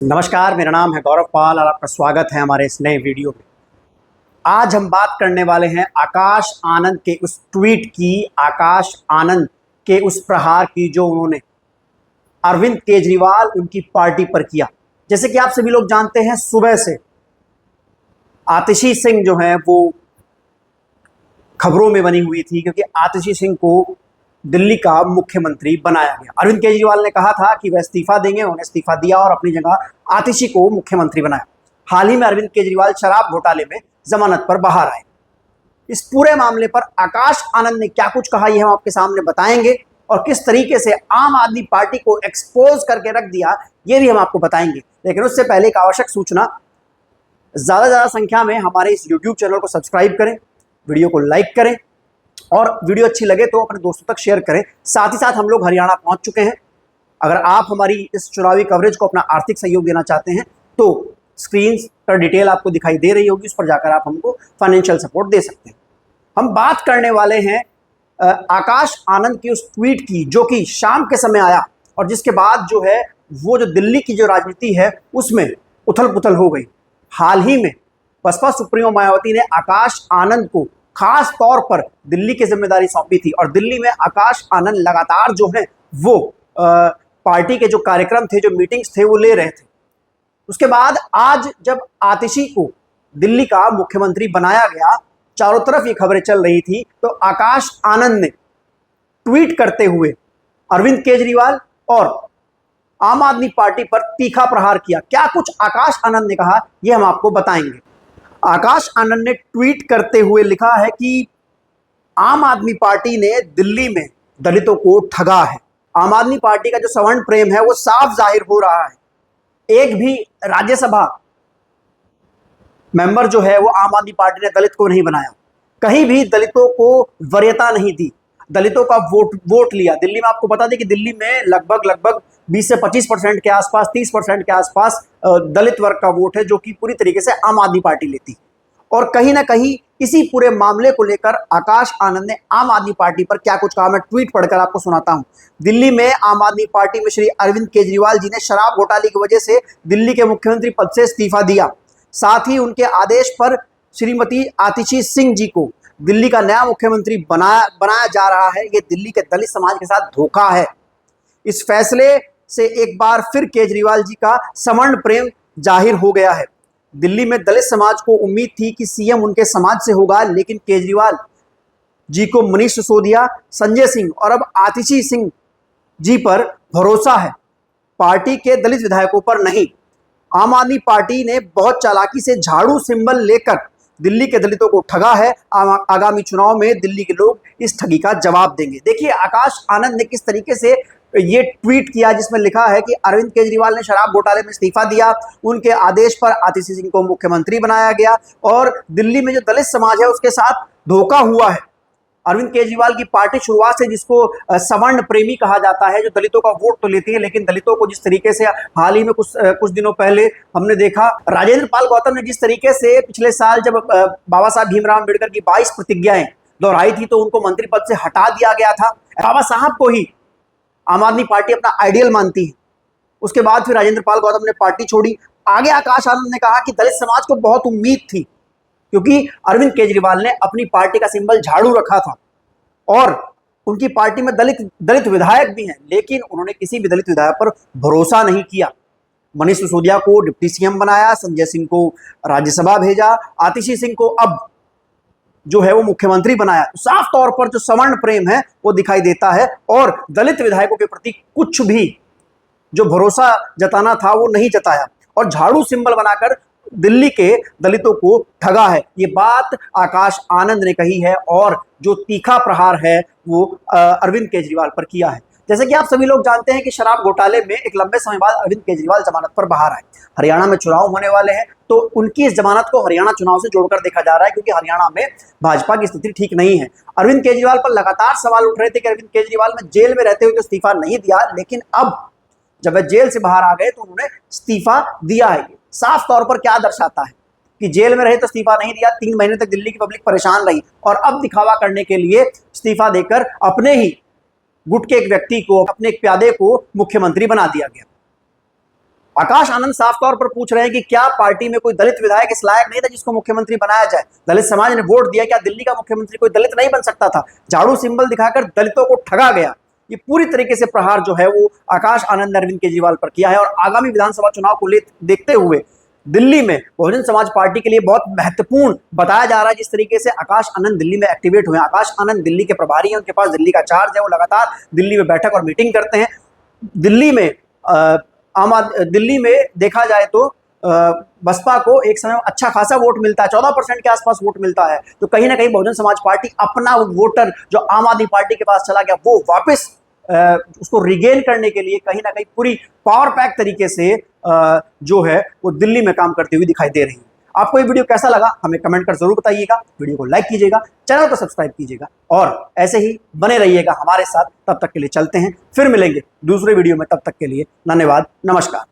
नमस्कार, मेरा नाम है गौरव पाल और आपका स्वागत है हमारे इस नए वीडियो में। आज हम बात करने वाले हैं आकाश आनंद के उस ट्वीट की, आकाश आनंद के उस प्रहार की जो उन्होंने अरविंद केजरीवाल उनकी पार्टी पर किया। जैसे कि आप सभी लोग जानते हैं, सुबह से आतिशी सिंह जो है वो खबरों में बनी हुई थी, क्योंकि आतिशी सिंह को दिल्ली का मुख्यमंत्री बनाया गया। अरविंद केजरीवाल ने कहा था कि वह इस्तीफा देंगे, उन्हें इस्तीफा दिया और अपनी जगह आतिशी को मुख्यमंत्री बनाया। हाल ही में अरविंद केजरीवाल शराब घोटाले में जमानत पर बाहर आए। इस पूरे मामले पर आकाश आनंद ने क्या कुछ कहा, यह हम आपके सामने बताएंगे, और किस तरीके से आम आदमी पार्टी को एक्सपोज करके रख दिया, यह भी हम आपको बताएंगे। लेकिन उससे पहले एक आवश्यक सूचना, ज्यादा संख्या में हमारे इस यूट्यूब चैनल को सब्सक्राइब करें, वीडियो को लाइक करें और वीडियो अच्छी लगे तो अपने दोस्तों तक शेयर करें। साथ ही साथ हम लोग हरियाणा पहुंच चुके हैं। अगर आप हमारी इस चुनावी कवरेज को अपना आर्थिक सहयोग देना चाहते हैं तो स्क्रीन पर डिटेल आपको दिखाई दे रही होगी, उस पर जाकर आप हमको फाइनेंशियल सपोर्ट दे सकते हैं। हम बात करने वाले हैं आकाश आनंद की उस ट्वीट की, जो कि शाम के समय आया और जिसके बाद जो है वो जो दिल्ली की जो राजनीति है उसमें उथल पुथल हो गई। हाल ही में बसपा सुप्रीमो मायावती ने आकाश आनंद को खास तौर पर दिल्ली की जिम्मेदारी सौंपी थी और दिल्ली में आकाश आनंद लगातार जो है वो पार्टी के जो कार्यक्रम थे, जो मीटिंग्स थे, वो ले रहे थे। उसके बाद आज जब आतिशी को दिल्ली का मुख्यमंत्री बनाया गया, चारों तरफ ये खबरें चल रही थी, तो आकाश आनंद ने ट्वीट करते हुए अरविंद केजरीवाल और आम आदमी पार्टी पर तीखा प्रहार किया। क्या कुछ आकाश आनंद ने कहा, यह हम आपको बताएंगे। आकाश आनंद ने ट्वीट करते हुए लिखा है कि आम आदमी पार्टी ने दिल्ली में दलितों को ठगा है। आम आदमी पार्टी का जो सवर्ण प्रेम है वो साफ जाहिर हो रहा है। एक भी राज्यसभा मेंबर जो है वो आम आददमी पार्टी ने दलित को नहीं बनाया, कहीं भी दलितों को वरीयता नहीं दी, दलितों का वोट लिया। दिल्ली में आपको बता दें कि दिल्ली में लगभग 20 से 25% के आसपास, 30% के आसपास दलित वर्ग का वोट है, जो कि पूरी तरीके से आम आदमी पार्टी लेती। और कहीं ना कहीं इसी पूरे मामले को लेकर आकाश आनंद ने आम आदमी पार्टी पर क्या कुछ कहा, मैं ट्वीट पढ़कर आपको सुनाता हूं। दिल्ली में आम आदमी पार्टी में श्री अरविंद केजरीवाल जी ने शराब घोटाले की वजह से दिल्ली के मुख्यमंत्री पद से इस्तीफा दिया। साथ ही उनके आदेश पर श्रीमती आतिशी सिंह जी को दिल्ली का नया मुख्यमंत्री बनाया जा रहा है। ये दिल्ली के दलित समाज के साथ धोखा है। इस फैसले से एक बार फिर केजरीवाल जी का सवर्ण प्रेम जाहिर हो गया है। दिल्ली में दलित समाज को उम्मीद थी कि सीएम उनके समाज से होगा, लेकिन केजरीवाल जी को मनीष सिसोदिया, संजय सिंह और अब आतिशी सिंह जी पर भरोसा है, पार्टी के दलित विधायकों पर नहीं। आम आदमी पार्टी ने बहुत चालाकी से झाड़ू सिंबल लेकर दिल्ली के दलितों को ठगा है। आगामी चुनाव में दिल्ली के लोग इस ठगी का जवाब देंगे। देखिए आकाश आनंद ने किस तरीके से ये ट्वीट किया, जिसमें लिखा है कि अरविंद केजरीवाल ने शराब घोटाले में इस्तीफा दिया, उनके आदेश पर आतिशी सिंह को मुख्यमंत्री बनाया गया और दिल्ली में जो दलित समाज है उसके साथ धोखा हुआ है। अरविंद केजरीवाल की पार्टी शुरुआत से, जिसको सवर्ण प्रेमी कहा जाता है, जो दलितों का वोट तो लेती है, लेकिन दलितों को जिस तरीके से हाल ही में कुछ दिनों पहले हमने देखा, राजेंद्र पाल गौतम ने जिस तरीके से पिछले साल जब बाबा साहब भीमराव अम्बेडकर की 22 प्रतिज्ञाएं दोहराई थी तो उनको मंत्री पद से हटा दिया गया था। बाबा साहब को ही आम आदमी पार्टी अपना आइडियल मानती है। उसके बाद फिर राजेंद्र पाल गौतम ने पार्टी छोड़ी। आगे आकाश आनंद ने कहा कि दलित समाज को बहुत उम्मीद थी, क्योंकि अरविंद केजरीवाल ने अपनी पार्टी का सिंबल झाड़ू रखा था और उनकी पार्टी में दलित विधायक भी हैं, लेकिन उन्होंने किसी भी दलित विधायक पर भरोसा नहीं किया। मनीष सिसोदिया को डिप्टी सीएम बनाया, संजय सिंह को राज्यसभा भेजा, आतिशी सिंह को अब जो है वो मुख्यमंत्री बनाया। साफ तौर पर जो सवर्ण प्रेम है वो दिखाई देता है और दलित विधायकों के प्रति कुछ भी जो भरोसा जताना था वो नहीं जताया और झाड़ू सिंबल बनाकर दिल्ली के दलितों को ठगा है। ये बात आकाश आनंद ने कही है और जो तीखा प्रहार है वो अरविंद केजरीवाल पर किया है। जैसे कि आप सभी लोग जानते हैं कि शराब घोटाले में एक लंबे समय बाद अरविंद केजरीवाल जमानत पर बाहर आए। हरियाणा में चुनाव होने वाले हैं तो उनकी इस जमानत को हरियाणा चुनाव से जोड़कर देखा जा रहा है, क्योंकि हरियाणा में भाजपा की स्थिति ठीक नहीं है। अरविंद केजरीवाल पर लगातार सवाल उठ रहे थे कि अरविंद केजरीवाल ने जेल में रहते हुए तो इस्तीफा नहीं दिया, लेकिन अब जब वह जेल से बाहर आ गए तो उन्होंने इस्तीफा दिया है। साफ तौर पर क्या दर्शाता है कि जेल में रहे तो इस्तीफा नहीं दिया, 3 महीने तक दिल्ली की पब्लिक परेशान रही और अब दिखावा करने के लिए इस्तीफा देकर अपने ही गुट के एक व्यक्ति को, अपने एक प्यादे को मुख्यमंत्री बना दिया गया। आकाश आनंद साफ तौर पर पूछ रहे हैं कि क्या पार्टी में कोई दलित विधायक इस लायक नहीं था जिसको मुख्यमंत्री बनाया जाए? दलित समाज ने वोट दिया, क्या दिल्ली का मुख्यमंत्री कोई दलित नहीं बन सकता था? झाड़ू सिंबल दिखाकर दलितों को ठगा गया। ये पूरी तरीके से प्रहार जो है वो आकाश आनंद ने अरविंद केजरीवाल पर किया है। और आगामी विधानसभा चुनाव को देखते हुए दिल्ली में बहुजन समाज पार्टी के लिए बहुत महत्वपूर्ण बताया जा रहा है। जिस तरीके से आकाश आनंद दिल्ली में एक्टिवेट हुए, आकाश आनंद दिल्ली के प्रभारी हैं, उनके पास दिल्ली का चार्ज है, वो लगातार दिल्ली में बैठक और मीटिंग करते हैं। दिल्ली में देखा जाए तो बसपा को एक समय अच्छा खासा वोट मिलता है, 14% के आसपास वोट मिलता है। तो कहीं ना कहीं बहुजन समाज पार्टी अपना वोटर जो आम आदमी पार्टी के पास चला गया, वो वापस उसको रिगेन करने के लिए कहीं ना कहीं पूरी पावर पैक तरीके से जो है वो दिल्ली में काम करती हुई दिखाई दे रही है। आपको ये वीडियो कैसा लगा हमें कमेंट कर जरूर बताइएगा। वीडियो को लाइक कीजिएगा, चैनल को सब्सक्राइब कीजिएगा और ऐसे ही बने रहिएगा हमारे साथ। तब तक के लिए चलते हैं, फिर मिलेंगे दूसरे वीडियो में। तब तक के लिए धन्यवाद, नमस्कार।